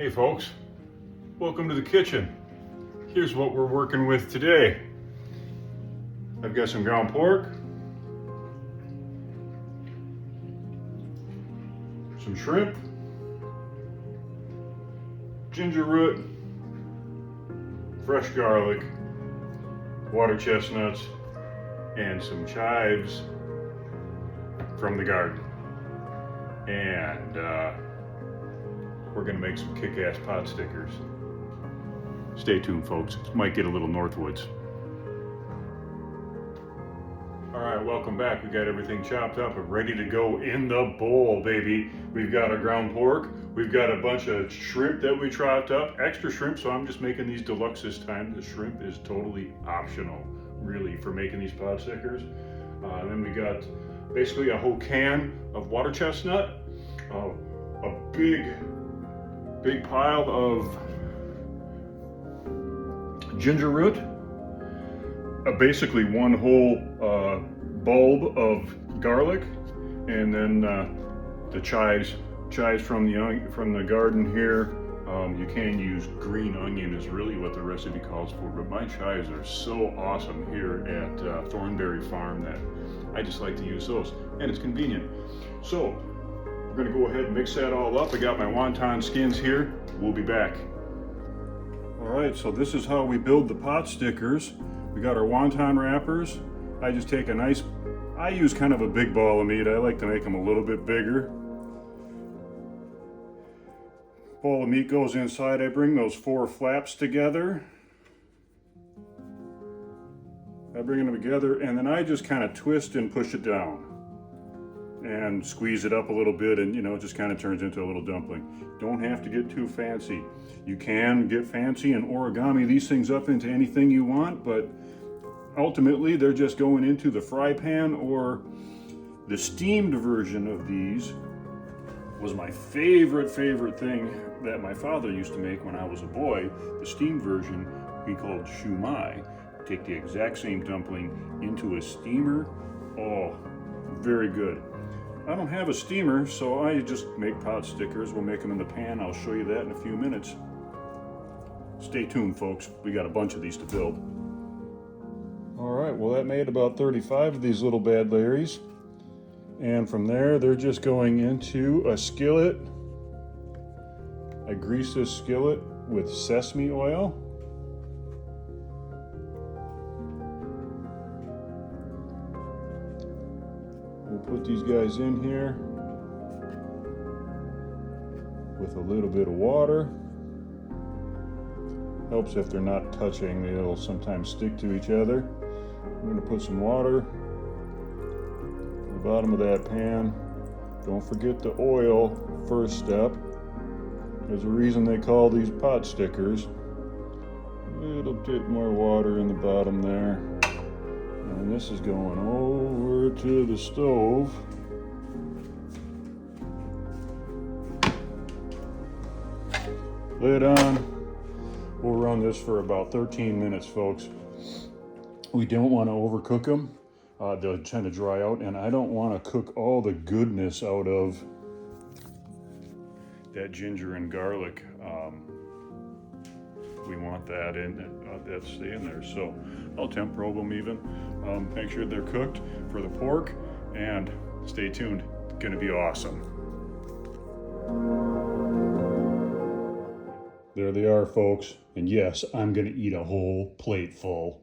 Hey folks, welcome to the kitchen. Here's what we're working with today. I've got some ground pork, some shrimp, ginger root, fresh garlic, water chestnuts, and some chives from the garden. And we're gonna make some kick-ass pot stickers. Stay tuned, folks. It might get a little Northwoods. All right, welcome back. We got everything chopped up and ready to go in the bowl, baby. We've got our ground pork. We've got a bunch of shrimp that we chopped up, extra shrimp, so I'm just making these deluxe this time. The shrimp is totally optional, really, for making these pot stickers. And then we got basically a whole can of water chestnut, a big pile of ginger root, basically one whole bulb of garlic, and then the chives from the garden here. You can use green onion is really what the recipe calls for, but my chives are so awesome here at Thornberry Farm that I just like to use those, and it's convenient. So we're gonna go ahead and mix that all up. I got my wonton skins here. We'll be back. All right, so this is how we build the pot stickers. We got our wonton wrappers. I just take I use kind of a big ball of meat. I like to make them a little bit bigger. Ball of meat goes inside. I bring those 4 flaps together. I bring them together, and then I just kind of twist and push it down and squeeze it up a little bit, and it just kind of turns into a little dumpling. Don't have to get too fancy. You can get fancy and origami these things up into anything you want, but ultimately they're just going into the fry pan, or the steamed version of these was my favorite thing that my father used to make when I was a boy. The steamed version he called shumai. Take the exact same dumpling into a steamer. Oh, very good. I don't have a steamer, so I just make pot stickers. We'll make them in the pan. I'll show you that in a few minutes. Stay tuned, folks. We got a bunch of these to build. All right, well, that made about 35 of these little bad Larrys. And from there, they're just going into a skillet. I grease this skillet with sesame oil. We'll put these guys in here with a little bit of water. Helps if they're not touching, they'll sometimes stick to each other. I'm going to put some water at the bottom of that pan. Don't forget the oil, first step. There's a reason they call these pot stickers. A little bit more water in the bottom there. And this is going over to the stove. Lid on. We'll run this for about 13 minutes, folks. We don't want to overcook them. They'll tend to dry out, and I don't want to cook all the goodness out of that ginger and garlic. We want that that stay in there. So I'll temp probe them even. Make sure they're cooked for the pork, and stay tuned. It's gonna be awesome. There they are, folks. And yes, I'm gonna eat a whole plate full.